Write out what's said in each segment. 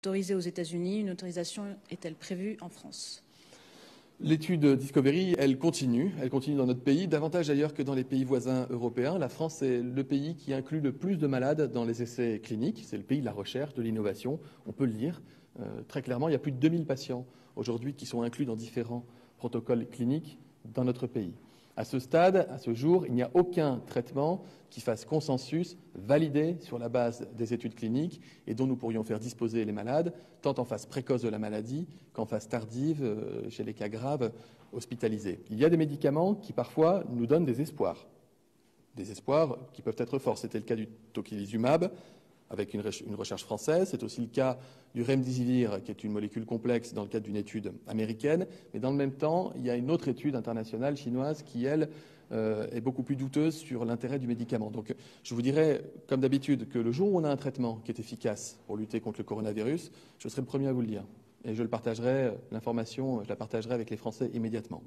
autorisée aux États-Unis. Une autorisation est-elle prévue en France? L'étude Discovery, elle continue dans notre pays, davantage d'ailleurs que dans les pays voisins européens. La France est le pays qui inclut le plus de malades dans les essais cliniques. C'est le pays de la recherche, de l'innovation. On peut le lire très clairement. Il y a plus de 2000 patients aujourd'hui qui sont inclus dans différents protocoles cliniques dans notre pays. À ce stade, à ce jour, il n'y a aucun traitement qui fasse consensus, validé sur la base des études cliniques et dont nous pourrions faire disposer les malades, tant en phase précoce de la maladie qu'en phase tardive, chez les cas graves, hospitalisés. Il y a des médicaments qui parfois nous donnent des espoirs qui peuvent être forts. C'était le cas du tocilizumab, avec une recherche française. C'est aussi le cas du remdesivir, qui est une molécule complexe dans le cadre d'une étude américaine. Mais dans le même temps, il y a une autre étude internationale chinoise qui, elle, est beaucoup plus douteuse sur l'intérêt du médicament. Donc je vous dirais, comme d'habitude, que le jour où on a un traitement qui est efficace pour lutter contre le coronavirus, je serai le premier à vous le dire. Et je le partagerai, l'information, je la partagerai avec les Français immédiatement.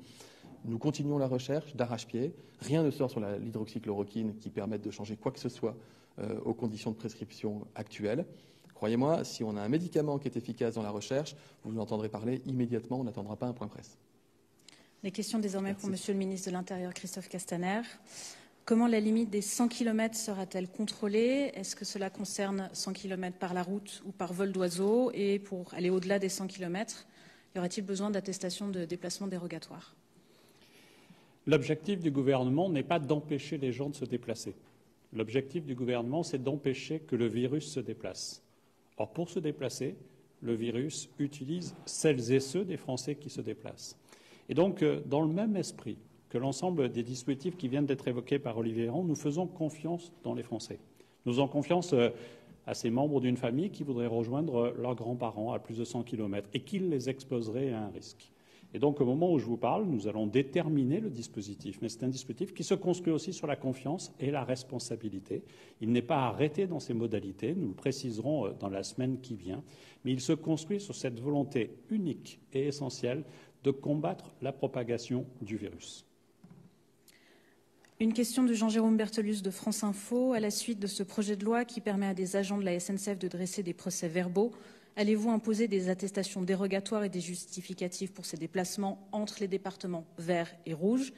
Nous continuons la recherche d'arrache-pied. Rien ne sort sur l'hydroxychloroquine qui permette de changer quoi que ce soit aux conditions de prescription actuelles. Croyez-moi, si on a un médicament qui est efficace dans la recherche, vous en entendrez parler immédiatement, on n'attendra pas un point presse. Les questions désormais pour Monsieur le ministre de l'Intérieur, Christophe Castaner. Comment la limite des 100 km sera-t-elle contrôlée? Est-ce que cela concerne 100 km par la route ou par vol d'oiseau? Et pour aller au-delà des 100 km, y aurait-il besoin d'attestation de déplacement dérogatoire? L'objectif du gouvernement n'est pas d'empêcher les gens de se déplacer. L'objectif du gouvernement, c'est d'empêcher que le virus se déplace. Or, pour se déplacer, le virus utilise celles et ceux des Français qui se déplacent. Et donc, dans le même esprit que l'ensemble des dispositifs qui viennent d'être évoqués par Olivier Véran, nous faisons confiance dans les Français. Nous faisons confiance à ces membres d'une famille qui voudraient rejoindre leurs grands-parents à plus de 100 km et qui les exposeraient à un risque. Et donc, au moment où je vous parle, nous allons déterminer le dispositif. Mais c'est un dispositif qui se construit aussi sur la confiance et la responsabilité. Il n'est pas arrêté dans ses modalités, nous le préciserons dans la semaine qui vient, mais il se construit sur cette volonté unique et essentielle de combattre la propagation du virus. Une question de Jean-Jérôme Berthelus de France Info. À la suite de ce projet de loi qui permet à des agents de la SNCF de dresser des procès-verbaux, allez-vous imposer des attestations dérogatoires et des justificatifs pour ces déplacements entre les départements verts et rouges?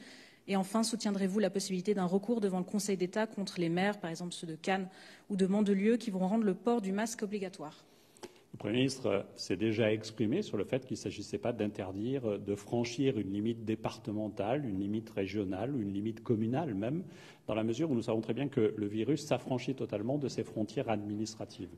Et enfin, soutiendrez-vous la possibilité d'un recours devant le Conseil d'État contre les maires, par exemple ceux de Cannes ou de Mandelieu, qui vont rendre le port du masque obligatoire? Le Premier ministre s'est déjà exprimé sur le fait qu'il ne s'agissait pas d'interdire de franchir une limite départementale, une limite régionale ou une limite communale même, dans la mesure où nous savons très bien que le virus s'affranchit totalement de ses frontières administratives,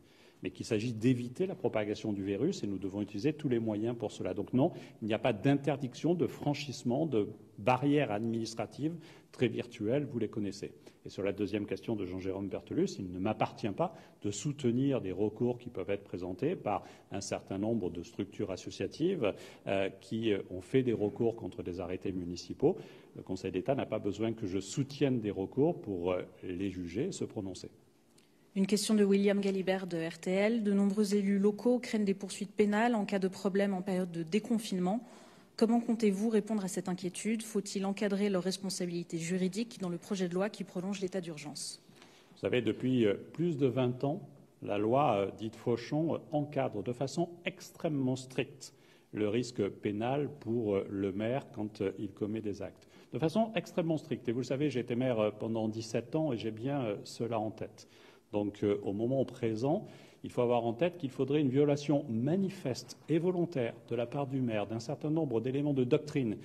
mais qu'il s'agit d'éviter la propagation du virus et nous devons utiliser tous les moyens pour cela. Donc non, il n'y a pas d'interdiction de franchissement de barrières administratives très virtuelles, vous les connaissez. Et sur la deuxième question de Jean-Jérôme Berthelus, il ne m'appartient pas de soutenir des recours qui peuvent être présentés par un certain nombre de structures associatives qui ont fait des recours contre des arrêtés municipaux. Le Conseil d'État n'a pas besoin que je soutienne des recours pour les juger et se prononcer. Une question de William Galibert de RTL. De nombreux élus locaux craignent des poursuites pénales en cas de problème en période de déconfinement. Comment comptez-vous répondre à cette inquiétude? Faut-il encadrer leurs responsabilités juridiques dans le projet de loi qui prolonge l'état d'urgence? Vous savez, depuis plus de 20 ans, la loi dite Fauchon encadre de façon extrêmement stricte le risque pénal pour le maire quand il commet des actes. De façon extrêmement stricte. Et vous le savez, j'ai été maire pendant 17 ans et j'ai bien cela en tête. Donc, au moment présent, il faut avoir en tête qu'il faudrait une violation manifeste et volontaire de la part du maire d'un certain nombre d'éléments de doctrine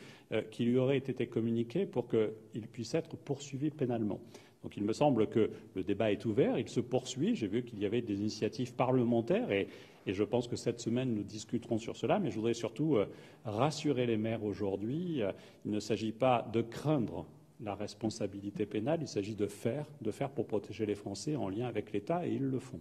qui lui auraient été communiqués pour qu'il puisse être poursuivi pénalement. Donc, il me semble que le débat est ouvert, il se poursuit. J'ai vu qu'il y avait des initiatives parlementaires et je pense que cette semaine, nous discuterons sur cela. Mais je voudrais surtout rassurer les maires aujourd'hui. Il ne s'agit pas de craindre la responsabilité pénale, il s'agit de faire pour protéger les Français en lien avec l'État, et ils le font.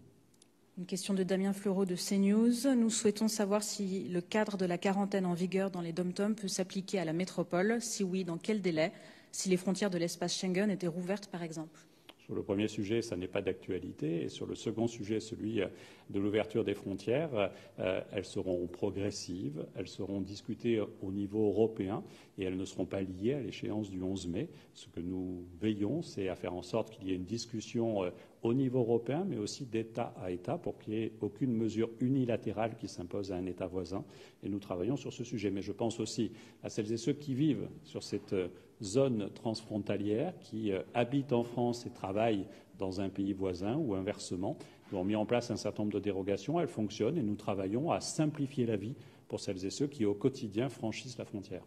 Une question de Damien Fleureau de CNews. Nous souhaitons savoir si le cadre de la quarantaine en vigueur dans les DOM-TOM peut s'appliquer à la métropole. Si oui, dans quel délai? Si les frontières de l'espace Schengen étaient rouvertes, par exemple. Sur le premier sujet, ça n'est pas d'actualité. Et sur le second sujet, celui de l'ouverture des frontières, elles seront progressives, elles seront discutées au niveau européen et elles ne seront pas liées à l'échéance du 11 mai. Ce que nous veillons, c'est à faire en sorte qu'il y ait une discussion au niveau européen, mais aussi d'État à État, pour qu'il n'y ait aucune mesure unilatérale qui s'impose à un État voisin. Et nous travaillons sur ce sujet. Mais je pense aussi à celles et ceux qui vivent sur cette zone transfrontalière, qui habitent en France et travaillent dans un pays voisin ou inversement. Nous avons mis en place un certain nombre de dérogations, elles fonctionnent et nous travaillons à simplifier la vie pour celles et ceux qui, au quotidien, franchissent la frontière.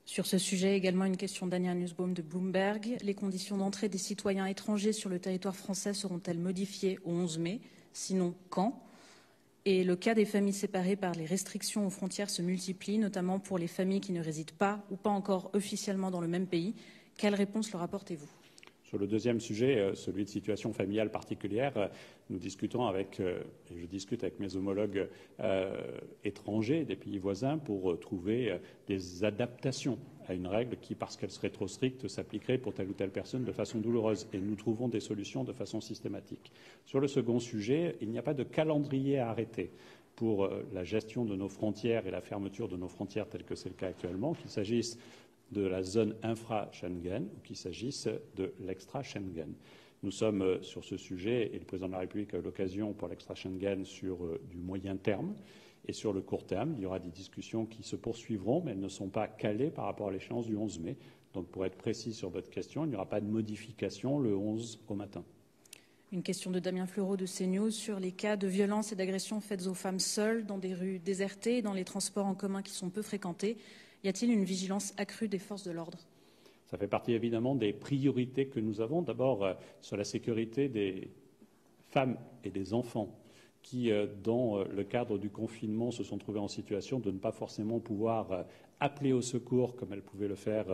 Sur ce sujet, également une question d'Ania Nussbaum de Bloomberg. Les conditions d'entrée des citoyens étrangers sur le territoire français seront-elles modifiées au 11 mai? Sinon, quand? Et le cas des familles séparées par les restrictions aux frontières se multiplie, notamment pour les familles qui ne résident pas ou pas encore officiellement dans le même pays. Quelle réponse leur apportez-vous? Sur le deuxième sujet, celui de situation familiale particulière, nous discutons avec, et je discute avec mes homologues étrangers des pays voisins pour trouver des adaptations à une règle qui, parce qu'elle serait trop stricte, s'appliquerait pour telle ou telle personne de façon douloureuse. Et nous trouvons des solutions de façon systématique. Sur le second sujet, il n'y a pas de calendrier à arrêter pour la gestion de nos frontières et la fermeture de nos frontières telles que c'est le cas actuellement, qu'il s'agisse de la zone infra-Schengen ou qu'il s'agisse de l'extra-Schengen. Nous sommes sur ce sujet, et le Président de la République a eu l'occasion pour l'extra-Schengen sur du moyen terme. Et sur le court terme, il y aura des discussions qui se poursuivront, mais elles ne sont pas calées par rapport à l'échéance du 11 mai. Donc pour être précis sur votre question, il n'y aura pas de modification le 11 au matin. Une question de Damien Fleureau de CNews sur les cas de violences et d'agressions faites aux femmes seules dans des rues désertées et dans les transports en commun qui sont peu fréquentés. Y a-t-il une vigilance accrue des forces de l'ordre? Ça fait partie évidemment des priorités que nous avons. D'abord, sur la sécurité des femmes et des enfants qui, dans le cadre du confinement, se sont trouvés en situation de ne pas forcément pouvoir appeler au secours comme elles pouvaient le faire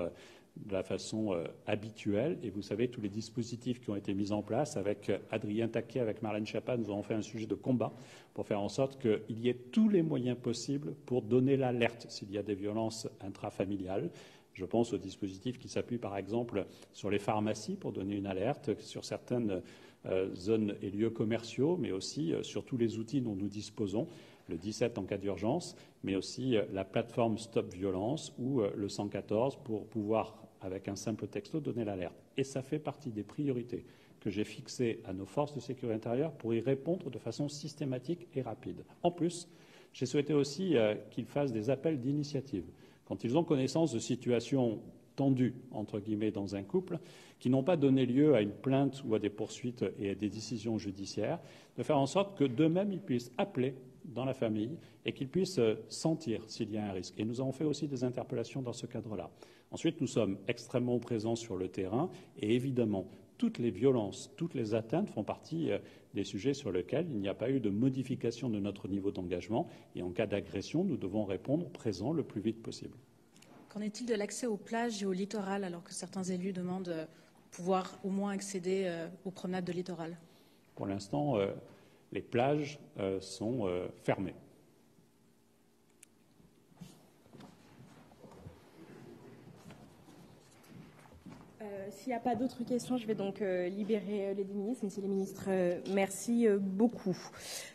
de la façon habituelle. Et vous savez, tous les dispositifs qui ont été mis en place avec Adrien Taquet, avec Marlène Schiappa, nous avons fait un sujet de combat pour faire en sorte qu'il y ait tous les moyens possibles pour donner l'alerte s'il y a des violences intrafamiliales. Je pense aux dispositifs qui s'appuient par exemple sur les pharmacies pour donner une alerte, sur certaines zones et lieux commerciaux, mais aussi sur tous les outils dont nous disposons, le 17 en cas d'urgence, mais aussi la plateforme Stop Violence ou le 114 pour pouvoir, avec un simple texto, donner l'alerte. Et ça fait partie des priorités que j'ai fixées à nos forces de sécurité intérieure pour y répondre de façon systématique et rapide. En plus, j'ai souhaité aussi qu'ils fassent des appels d'initiative. Quand ils ont connaissance de situations tendues, entre guillemets, dans un couple, qui n'ont pas donné lieu à une plainte ou à des poursuites et à des décisions judiciaires, de faire en sorte que d'eux-mêmes, ils puissent appeler dans la famille et qu'ils puissent sentir s'il y a un risque. Et nous avons fait aussi des interpellations dans ce cadre-là. Ensuite, nous sommes extrêmement présents sur le terrain et évidemment, toutes les violences, toutes les atteintes font partie des sujets sur lesquels il n'y a pas eu de modification de notre niveau d'engagement. Et en cas d'agression, nous devons répondre présent le plus vite possible. Qu'en est-il de l'accès aux plages et au littoral, alors que certains élus demandent pouvoir au moins accéder aux promenades de littoral? Pour l'instant, les plages sont fermées. S'il n'y a pas d'autres questions, je vais donc libérer les deux ministres. Messieurs les ministres, merci beaucoup.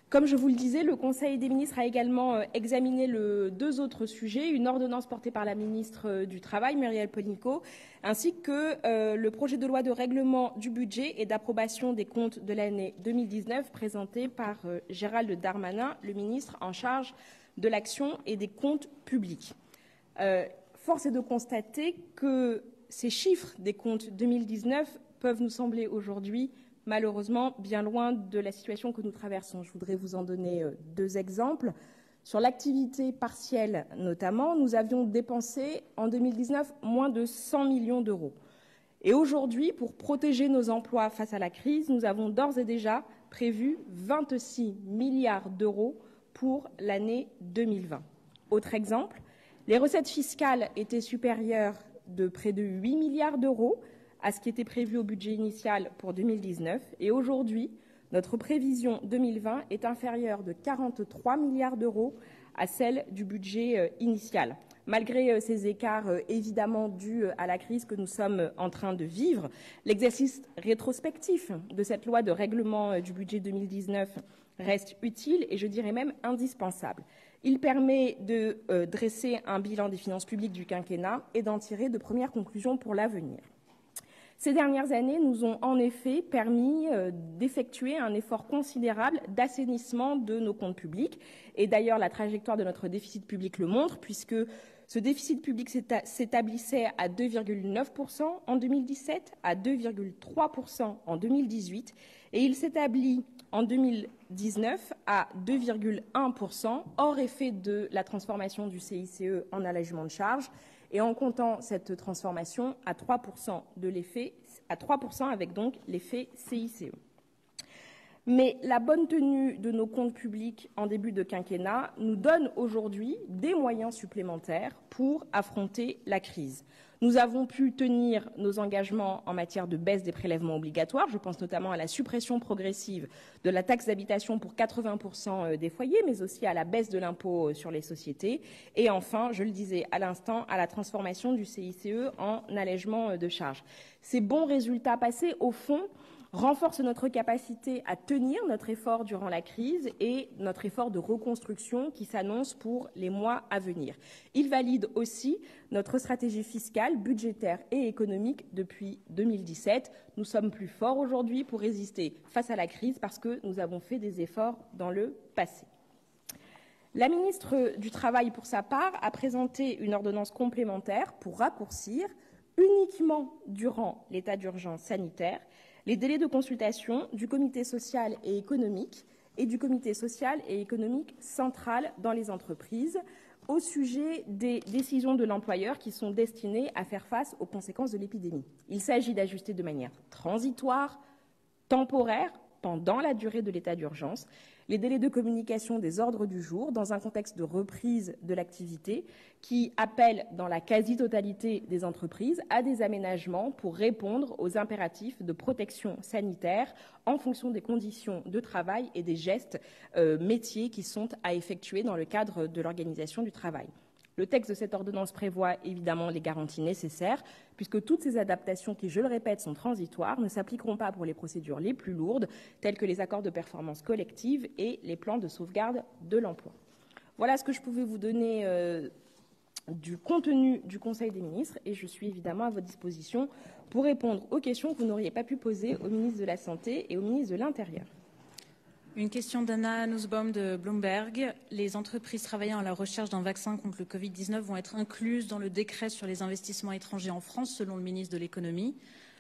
Comme je vous le disais, le Conseil des ministres a également examiné deux autres sujets, une ordonnance portée par la ministre du Travail, Muriel Pénicaud, ainsi que le projet de loi de règlement du budget et d'approbation des comptes de l'année 2019 présenté par Gérald Darmanin, le ministre en charge de l'action et des comptes publics. Force est de constater que ces chiffres des comptes 2019 peuvent nous sembler aujourd'hui, malheureusement, bien loin de la situation que nous traversons. Je voudrais vous en donner deux exemples. Sur l'activité partielle notamment, nous avions dépensé en 2019 moins de 100 millions d'euros. Et aujourd'hui, pour protéger nos emplois face à la crise, nous avons d'ores et déjà prévu 26 milliards d'euros pour l'année 2020. Autre exemple, les recettes fiscales étaient supérieures de près de 8 milliards d'euros à ce qui était prévu au budget initial pour 2019. Et aujourd'hui, notre prévision 2020 est inférieure de 43 milliards d'euros à celle du budget initial. Malgré ces écarts évidemment dus à la crise que nous sommes en train de vivre, l'exercice rétrospectif de cette loi de règlement du budget 2019 reste utile et je dirais même indispensable. Il permet de dresser un bilan des finances publiques du quinquennat et d'en tirer de premières conclusions pour l'avenir. Ces dernières années nous ont en effet permis d'effectuer un effort considérable d'assainissement de nos comptes publics. Et d'ailleurs, la trajectoire de notre déficit public le montre, puisque ce déficit public s'établissait à 2,9% en 2017, à 2,3% en 2018, et il s'établit en 2019 à 2,1%, hors effet de la transformation du CICE en allègement de charges, et en comptant cette transformation à 3% avec donc l'effet CICE. Mais la bonne tenue de nos comptes publics en début de quinquennat nous donne aujourd'hui des moyens supplémentaires pour affronter la crise. Nous avons pu tenir nos engagements en matière de baisse des prélèvements obligatoires. Je pense notamment à la suppression progressive de la taxe d'habitation pour 80% des foyers, mais aussi à la baisse de l'impôt sur les sociétés. Et enfin, je le disais à l'instant, à la transformation du CICE en allègement de charges. Ces bons résultats passés, au fond, renforce notre capacité à tenir notre effort durant la crise et notre effort de reconstruction qui s'annonce pour les mois à venir. Il valide aussi notre stratégie fiscale, budgétaire et économique depuis 2017. Nous sommes plus forts aujourd'hui pour résister face à la crise parce que nous avons fait des efforts dans le passé. La ministre du Travail, pour sa part, a présenté une ordonnance complémentaire pour raccourcir, uniquement durant l'état d'urgence sanitaire, les délais de consultation du comité social et économique et du comité social et économique central dans les entreprises au sujet des décisions de l'employeur qui sont destinées à faire face aux conséquences de l'épidémie. Il s'agit d'ajuster de manière transitoire, temporaire, pendant la durée de l'état d'urgence, les délais de communication des ordres du jour dans un contexte de reprise de l'activité qui appelle dans la quasi-totalité des entreprises à des aménagements pour répondre aux impératifs de protection sanitaire en fonction des conditions de travail et des gestes métiers qui sont à effectuer dans le cadre de l'organisation du travail. Le texte de cette ordonnance prévoit évidemment les garanties nécessaires, puisque toutes ces adaptations qui, je le répète, sont transitoires, ne s'appliqueront pas pour les procédures les plus lourdes, telles que les accords de performance collective et les plans de sauvegarde de l'emploi. Voilà ce que je pouvais vous donner du contenu du Conseil des ministres, et je suis évidemment à votre disposition pour répondre aux questions que vous n'auriez pas pu poser au ministre de la Santé et au ministre de l'Intérieur. Une question d'Anna Nussbaum de Bloomberg. Les entreprises travaillant à la recherche d'un vaccin contre le Covid-19 vont être incluses dans le décret sur les investissements étrangers en France, selon le ministre de l'Économie.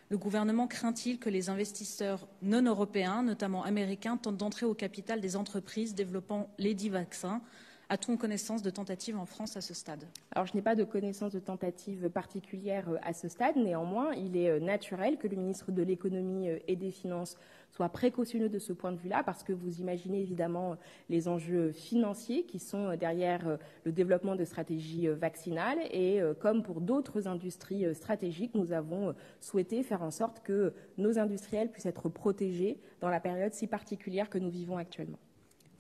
Le gouvernement craint-il que les investisseurs non européens, notamment américains, tentent d'entrer au capital des entreprises développant les dits vaccins ? A-t-on connaissance de tentatives en France à ce stade ? Alors, je n'ai pas de connaissance de tentatives particulières à ce stade. Néanmoins, il est naturel que le ministre de l'Économie et des Finances soit précautionneux de ce point de vue-là, parce que vous imaginez évidemment les enjeux financiers qui sont derrière le développement de stratégies vaccinales. Et comme pour d'autres industries stratégiques, nous avons souhaité faire en sorte que nos industriels puissent être protégés dans la période si particulière que nous vivons actuellement.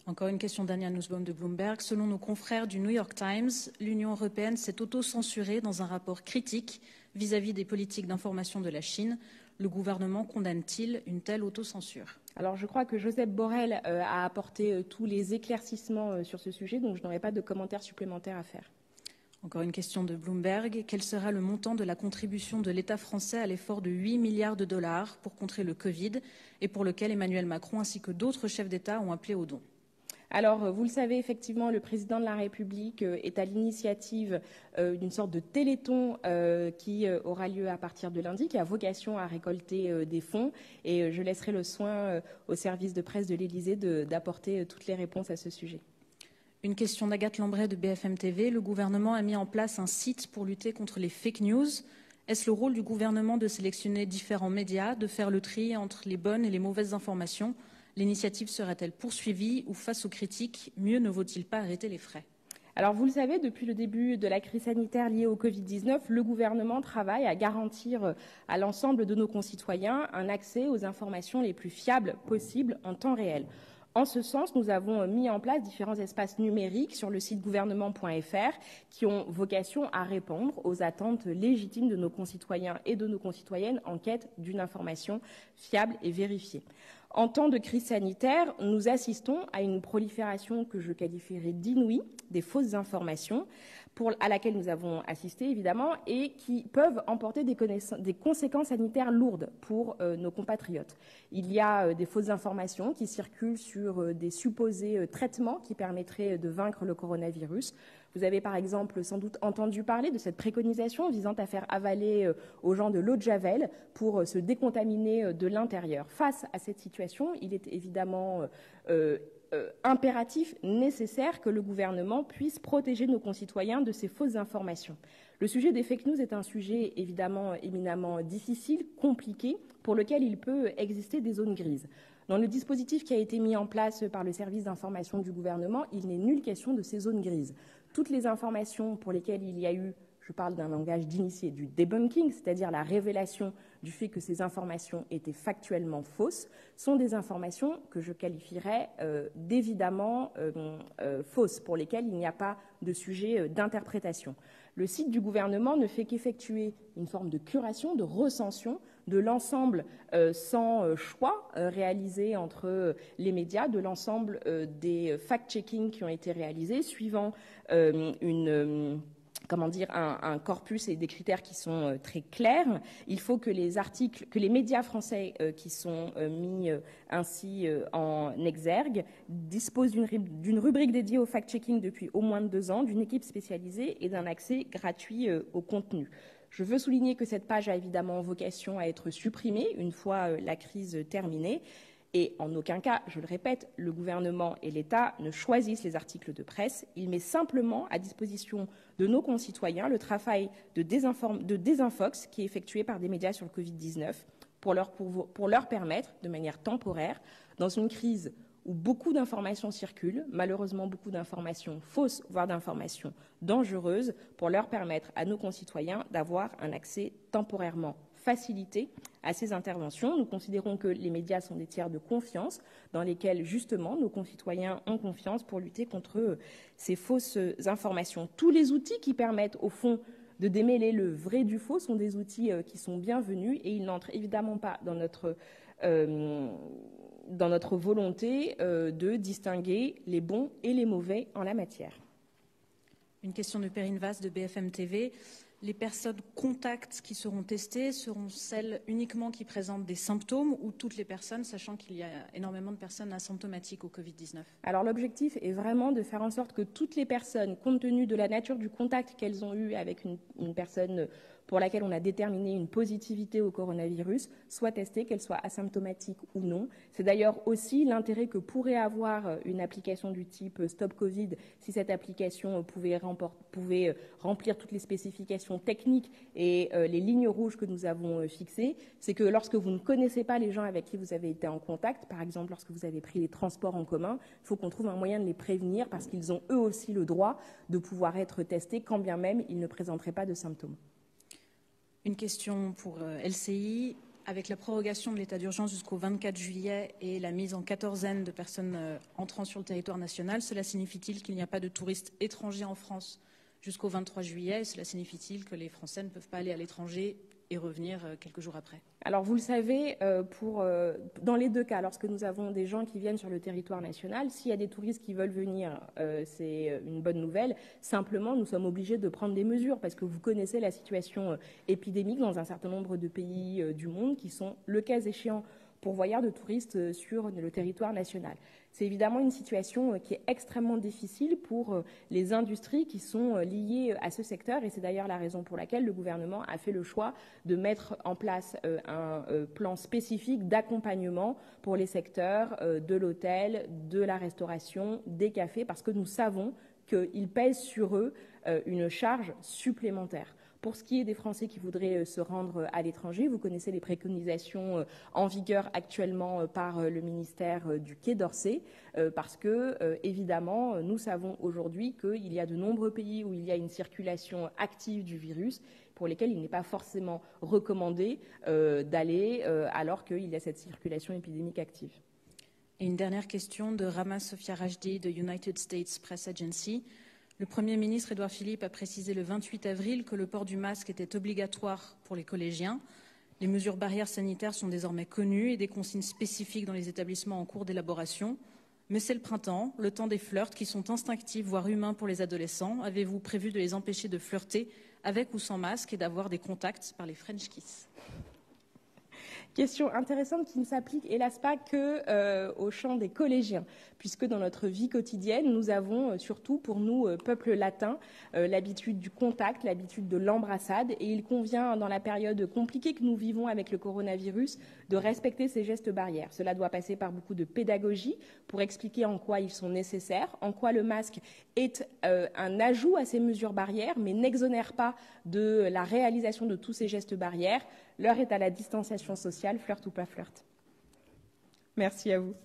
Encore une question d'Ania Nussbaum de Bloomberg. Selon nos confrères du New York Times, l'Union européenne s'est auto-censurée dans un rapport critique vis-à-vis des politiques d'information de la Chine. Le gouvernement condamne-t-il une telle autocensure ? Alors, je crois que Josep Borrell a apporté tous les éclaircissements sur ce sujet, donc je n'aurai pas de commentaires supplémentaires à faire. Encore une question de Bloomberg. Quel sera le montant de la contribution de l'État français à l'effort de 8 milliards de dollars pour contrer le Covid et pour lequel Emmanuel Macron ainsi que d'autres chefs d'État ont appelé au don ? Alors, vous le savez, effectivement, le président de la République est à l'initiative d'une sorte de téléthon qui aura lieu à partir de lundi, qui a vocation à récolter des fonds. Et je laisserai le soin au service de presse de l'Élysée d'apporter toutes les réponses à ce sujet. Une question d'Agathe Lambray de BFM TV. Le gouvernement a mis en place un site pour lutter contre les fake news. Est-ce le rôle du gouvernement de sélectionner différents médias, de faire le tri entre les bonnes et les mauvaises informations ? L'initiative serait-elle poursuivie ou face aux critiques, mieux ne vaut-il pas arrêter les frais ? Alors, vous le savez, depuis le début de la crise sanitaire liée au Covid-19, le gouvernement travaille à garantir à l'ensemble de nos concitoyens un accès aux informations les plus fiables possibles en temps réel. En ce sens, nous avons mis en place différents espaces numériques sur le site gouvernement.fr qui ont vocation à répondre aux attentes légitimes de nos concitoyens et de nos concitoyennes en quête d'une information fiable et vérifiée. En temps de crise sanitaire, nous assistons à une prolifération que je qualifierais d'inouïe des fausses informations, à laquelle nous avons assisté évidemment, et qui peuvent emporter des conséquences sanitaires lourdes pour nos compatriotes. Il y a des fausses informations qui circulent sur des supposés traitements qui permettraient de vaincre le coronavirus. Vous avez par exemple sans doute entendu parler de cette préconisation visant à faire avaler aux gens de l'eau de Javel pour se décontaminer de l'intérieur. Face à cette situation, il est évidemment impératif, nécessaire que le gouvernement puisse protéger nos concitoyens de ces fausses informations. Le sujet des fake news est un sujet évidemment éminemment difficile, compliqué, pour lequel il peut exister des zones grises. Dans le dispositif qui a été mis en place par le service d'information du gouvernement, il n'est nulle question de ces zones grises. Toutes les informations pour lesquelles il y a eu, je parle d'un langage d'initié, du debunking, c'est-à-dire la révélation du fait que ces informations étaient factuellement fausses, sont des informations que je qualifierais d'évidemment fausses, pour lesquelles il n'y a pas de sujet d'interprétation. Le site du gouvernement ne fait qu'effectuer une forme de curation, de recension de l'ensemble sans choix réalisé entre les médias, de l'ensemble des fact-checking qui ont été réalisés, suivant un corpus et des critères qui sont très clairs. Il faut que les médias français qui sont mis ainsi en exergue disposent d'une rubrique dédiée au fact-checking depuis au moins 2 ans, d'une équipe spécialisée et d'un accès gratuit au contenu. Je veux souligner que cette page a évidemment vocation à être supprimée une fois la crise terminée. Et en aucun cas, je le répète, le gouvernement et l'État ne choisissent les articles de presse. Il met simplement à disposition de nos concitoyens le travail de désinfox qui est effectué par des médias sur le Covid-19 pour leur permettre, de manière temporaire, dans une crise où beaucoup d'informations circulent, malheureusement beaucoup d'informations fausses, voire d'informations dangereuses, pour leur permettre à nos concitoyens d'avoir un accès temporairement facilité à ces interventions. Nous considérons que les médias sont des tiers de confiance dans lesquels, justement, nos concitoyens ont confiance pour lutter contre ces fausses informations. Tous les outils qui permettent, au fond, de démêler le vrai du faux sont des outils qui sont bienvenus et ils n'entrent évidemment pas dans notre volonté de distinguer les bons et les mauvais en la matière. Une question de Perrine Vasse de BFM TV. Les personnes contacts qui seront testées seront celles uniquement qui présentent des symptômes ou toutes les personnes, sachant qu'il y a énormément de personnes asymptomatiques au Covid-19 ? Alors l'objectif est vraiment de faire en sorte que toutes les personnes, compte tenu de la nature du contact qu'elles ont eu avec une personne pour laquelle on a déterminé une positivité au coronavirus, soit testées, qu'elles soient asymptomatiques ou non. C'est d'ailleurs aussi l'intérêt que pourrait avoir une application du type Stop Covid si cette application pouvait remplir toutes les spécifications techniques et les lignes rouges que nous avons fixées. C'est que lorsque vous ne connaissez pas les gens avec qui vous avez été en contact, par exemple lorsque vous avez pris les transports en commun, il faut qu'on trouve un moyen de les prévenir parce qu'ils ont eux aussi le droit de pouvoir être testés quand bien même ils ne présenteraient pas de symptômes. Une question pour LCI. Avec la prorogation de l'état d'urgence jusqu'au 24 juillet et la mise en quatorzaine de personnes entrant sur le territoire national, cela signifie-t-il qu'il n'y a pas de touristes étrangers en France jusqu'au 23 juillet ? Et cela signifie-t-il que les Français ne peuvent pas aller à l'étranger et revenir quelques jours après ? Alors vous le savez, dans les 2 cas, lorsque nous avons des gens qui viennent sur le territoire national, s'il y a des touristes qui veulent venir, c'est une bonne nouvelle. Simplement, nous sommes obligés de prendre des mesures parce que vous connaissez la situation épidémique dans un certain nombre de pays du monde qui sont, le cas échéant, pourvoyeurs de touristes sur le territoire national. C'est évidemment une situation qui est extrêmement difficile pour les industries qui sont liées à ce secteur et c'est d'ailleurs la raison pour laquelle le gouvernement a fait le choix de mettre en place un plan spécifique d'accompagnement pour les secteurs de l'hôtel, de la restauration, des cafés, parce que nous savons qu'il pèse sur eux une charge supplémentaire. Pour ce qui est des Français qui voudraient se rendre à l'étranger, vous connaissez les préconisations en vigueur actuellement par le ministère du Quai d'Orsay, parce que, évidemment, nous savons aujourd'hui qu'il y a de nombreux pays où il y a une circulation active du virus, pour lesquels il n'est pas forcément recommandé d'aller alors qu'il y a cette circulation épidémique active. Et une dernière question de Rama Sofia Rajdi de United States Press Agency. Le Premier ministre Édouard Philippe a précisé le 28 avril que le port du masque était obligatoire pour les collégiens. Les mesures barrières sanitaires sont désormais connues et des consignes spécifiques dans les établissements en cours d'élaboration. Mais c'est le printemps, le temps des flirts qui sont instinctifs, voire humains pour les adolescents. Avez-vous prévu de les empêcher de flirter avec ou sans masque et d'avoir des contacts par les French kiss? Question intéressante qui ne s'applique hélas pas que au champ des collégiens, puisque dans notre vie quotidienne, nous avons surtout pour nous, peuple latin, l'habitude du contact, l'habitude de l'embrassade, et il convient dans la période compliquée que nous vivons avec le coronavirus de respecter ces gestes barrières. Cela doit passer par beaucoup de pédagogie pour expliquer en quoi ils sont nécessaires, en quoi le masque est un ajout à ces mesures barrières, mais n'exonère pas de la réalisation de tous ces gestes barrières. L'heure est à la distanciation sociale, flirt ou pas flirt. Merci à vous.